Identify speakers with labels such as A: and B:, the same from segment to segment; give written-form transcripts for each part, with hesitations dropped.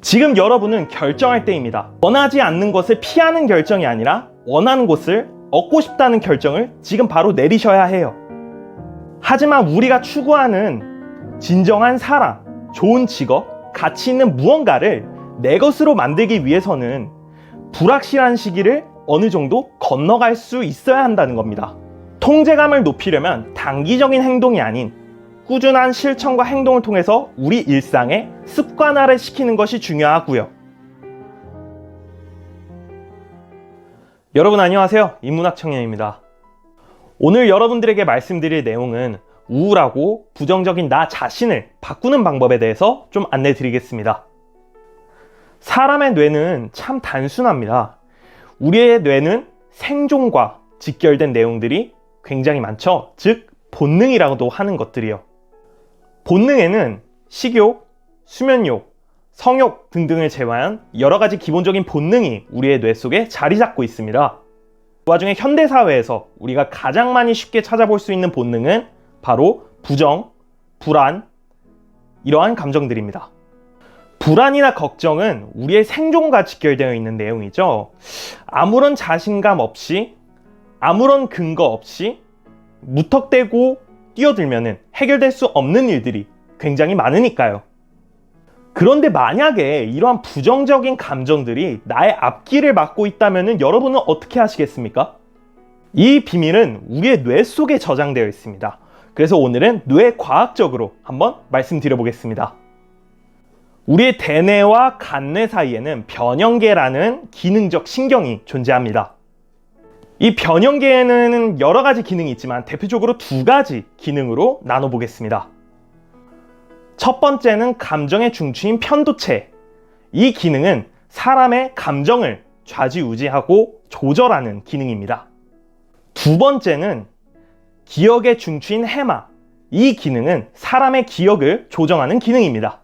A: 지금 여러분은 결정할 때입니다. 원하지 않는 것을 피하는 결정이 아니라 원하는 것을 얻고 싶다는 결정을 지금 바로 내리셔야 해요. 하지만 우리가 추구하는 진정한 사랑, 좋은 직업, 가치 있는 무언가를 내 것으로 만들기 위해서는 불확실한 시기를 어느 정도 건너갈 수 있어야 한다는 겁니다. 통제감을 높이려면 단기적인 행동이 아닌 꾸준한 실천과 행동을 통해서 우리 일상에 습관화를 시키는 것이 중요하고요. 여러분 안녕하세요. 인문학 청년입니다. 오늘 여러분들에게 말씀드릴 내용은 우울하고 부정적인 나 자신을 바꾸는 방법에 대해서 좀 안내 드리겠습니다. 사람의 뇌는 참 단순합니다. 우리의 뇌는 생존과 직결된 내용들이 굉장히 많죠. 즉 본능이라고도 하는 것들이요. 본능에는 식욕, 수면욕, 성욕 등등을 제외한 여러 가지 기본적인 본능이 우리의 뇌 속에 자리 잡고 있습니다. 그 와중에 현대사회에서 우리가 가장 많이 쉽게 찾아볼 수 있는 본능은 바로 부정, 불안, 이러한 감정들입니다. 불안이나 걱정은 우리의 생존과 직결되어 있는 내용이죠. 아무런 자신감 없이, 아무런 근거 없이 무턱대고 뛰어들면 해결될 수 없는 일들이 굉장히 많으니까요. 그런데 만약에 이러한 부정적인 감정들이 나의 앞길을 막고 있다면 여러분은 어떻게 하시겠습니까? 이 비밀은 우리의 뇌 속에 저장되어 있습니다. 그래서 오늘은 뇌과학적으로 한번 말씀드려보겠습니다. 우리의 대뇌와 간뇌 사이에는 변형계라는 기능적 신경이 존재합니다. 이 변형계에는 여러 가지 기능이 있지만 대표적으로 두 가지 기능으로 나눠보겠습니다. 첫 번째는 감정의 중추인 편도체. 이 기능은 사람의 감정을 좌지우지하고 조절하는 기능입니다. 두 번째는 기억의 중추인 해마. 이 기능은 사람의 기억을 조정하는 기능입니다.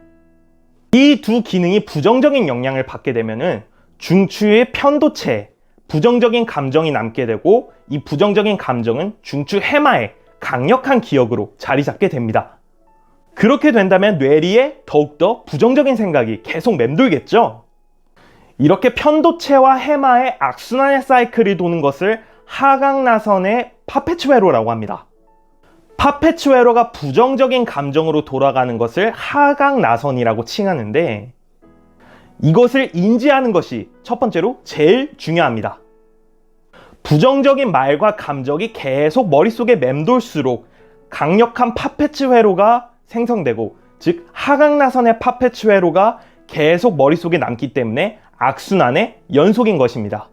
A: 이 두 기능이 부정적인 영향을 받게 되면 중추의 편도체에 부정적인 감정이 남게 되고 이 부정적인 감정은 중추 해마에 강력한 기억으로 자리 잡게 됩니다. 그렇게 된다면 뇌리에 더욱더 부정적인 생각이 계속 맴돌겠죠? 이렇게 편도체와 해마의 악순환의 사이클이 도는 것을 하강나선의 파페츠웨로라고 합니다. 파페츠웨로가 부정적인 감정으로 돌아가는 것을 하강나선이라고 칭하는데 이것을 인지하는 것이 첫 번째로 제일 중요합니다. 부정적인 말과 감정이 계속 머릿속에 맴돌수록 강력한 파페츠회로가 생성되고 즉 하강나선의 파페츠회로가 계속 머릿속에 남기 때문에 악순환의 연속인 것입니다.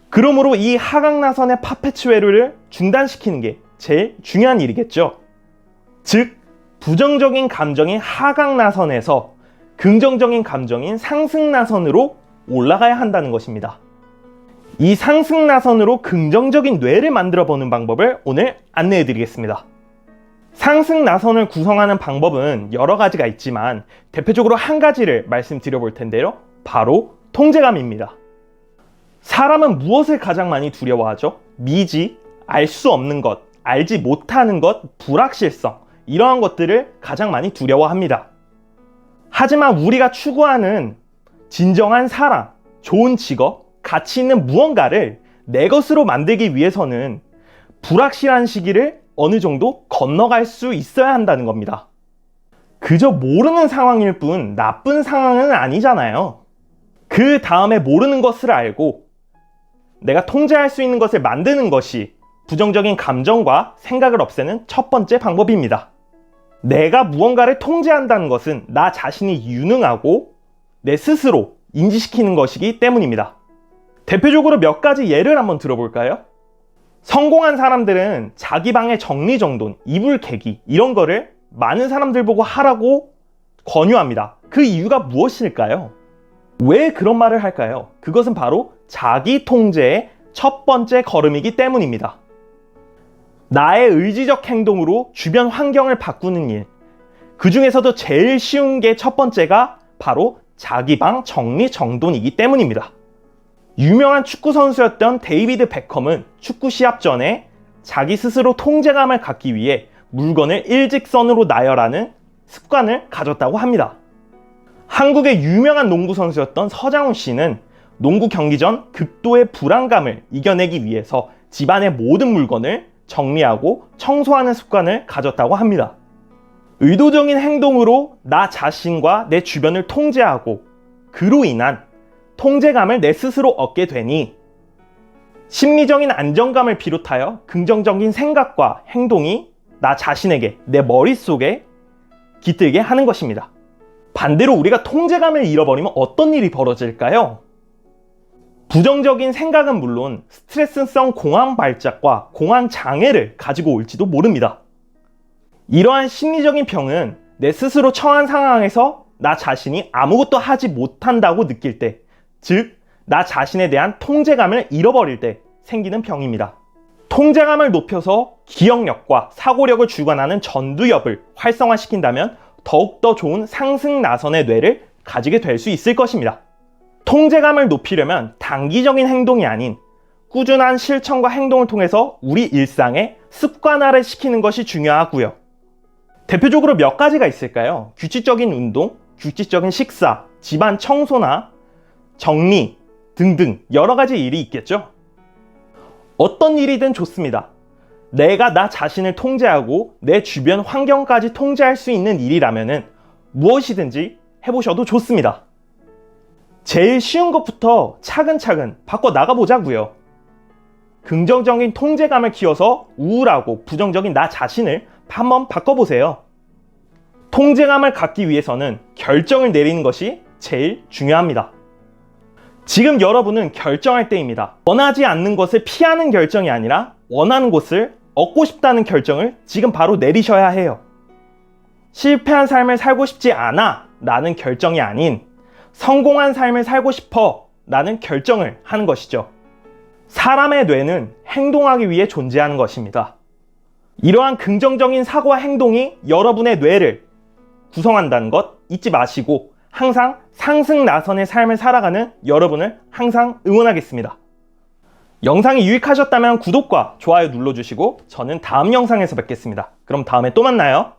A: 그러므로 이 하강나선의 파페츠회로를 중단시키는 게 제일 중요한 일이겠죠. 즉 부정적인 감정인 하강나선에서 긍정적인 감정인 상승나선으로 올라가야 한다는 것입니다. 이 상승나선으로 긍정적인 뇌를 만들어 보는 방법을 오늘 안내해 드리겠습니다. 상승나선을 구성하는 방법은 여러 가지가 있지만 대표적으로 한 가지를 말씀드려 볼 텐데요. 바로 통제감입니다. 사람은 무엇을 가장 많이 두려워하죠? 미지, 알 수 없는 것, 알지 못하는 것, 불확실성, 이러한 것들을 가장 많이 두려워합니다. 하지만 우리가 추구하는 진정한 사랑, 좋은 직업, 가치 있는 무언가를 내 것으로 만들기 위해서는 불확실한 시기를 어느 정도 건너갈 수 있어야 한다는 겁니다. 그저 모르는 상황일 뿐 나쁜 상황은 아니잖아요. 그 다음에 모르는 것을 알고 내가 통제할 수 있는 것을 만드는 것이 부정적인 감정과 생각을 없애는 첫 번째 방법입니다. 내가 무언가를 통제한다는 것은 나 자신이 유능하고 내 스스로 인지시키는 것이기 때문입니다. 대표적으로 몇 가지 예를 한번 들어볼까요? 성공한 사람들은 자기 방의 정리정돈, 이불 개기 이런 거를 많은 사람들 보고 하라고 권유합니다. 그 이유가 무엇일까요? 왜 그런 말을 할까요? 그것은 바로 자기 통제의 첫 번째 걸음이기 때문입니다. 나의 의지적 행동으로 주변 환경을 바꾸는 일, 그 중에서도 제일 쉬운 게 첫 번째가 바로 자기 방 정리정돈이기 때문입니다. 유명한 축구 선수였던 데이비드 베컴은 축구 시합 전에 자기 스스로 통제감을 갖기 위해 물건을 일직선으로 나열하는 습관을 가졌다고 합니다. 한국의 유명한 농구 선수였던 서장훈 씨는 농구 경기 전 극도의 불안감을 이겨내기 위해서 집안의 모든 물건을 정리하고 청소하는 습관을 가졌다고 합니다. 의도적인 행동으로 나 자신과 내 주변을 통제하고 그로 인한 통제감을 내 스스로 얻게 되니 심리적인 안정감을 비롯하여 긍정적인 생각과 행동이 나 자신에게, 내 머릿속에 깃들게 하는 것입니다. 반대로 우리가 통제감을 잃어버리면 어떤 일이 벌어질까요? 부정적인 생각은 물론 스트레스성 공황 발작과 공황 장애를 가지고 올지도 모릅니다. 이러한 심리적인 병은 내 스스로 처한 상황에서 나 자신이 아무것도 하지 못한다고 느낄 때, 즉 나 자신에 대한 통제감을 잃어버릴 때 생기는 병입니다. 통제감을 높여서 기억력과 사고력을 주관하는 전두엽을 활성화시킨다면 더욱더 좋은 상승 나선의 뇌를 가지게 될 수 있을 것입니다. 통제감을 높이려면 단기적인 행동이 아닌 꾸준한 실천과 행동을 통해서 우리 일상에 습관화를 시키는 것이 중요하고요. 대표적으로 몇 가지가 있을까요? 규칙적인 운동, 규칙적인 식사, 집안 청소나 정리 등등 여러 가지 일이 있겠죠? 어떤 일이든 좋습니다. 내가 나 자신을 통제하고 내 주변 환경까지 통제할 수 있는 일이라면 무엇이든지 해보셔도 좋습니다. 제일 쉬운 것부터 차근차근 바꿔 나가보자고요. 긍정적인 통제감을 키워서 우울하고 부정적인 나 자신을 한번 바꿔보세요. 통제감을 갖기 위해서는 결정을 내리는 것이 제일 중요합니다. 지금 여러분은 결정할 때입니다. 원하지 않는 것을 피하는 결정이 아니라 원하는 것을 얻고 싶다는 결정을 지금 바로 내리셔야 해요. 실패한 삶을 살고 싶지 않아 라는 결정이 아닌 성공한 삶을 살고 싶어 라는 결정을 하는 것이죠. 사람의 뇌는 행동하기 위해 존재하는 것입니다. 이러한 긍정적인 사고와 행동이 여러분의 뇌를 구성한다는 것 잊지 마시고 항상 상승 나선의 삶을 살아가는 여러분을 항상 응원하겠습니다. 영상이 유익하셨다면 구독과 좋아요 눌러주시고 저는 다음 영상에서 뵙겠습니다. 그럼 다음에 또 만나요.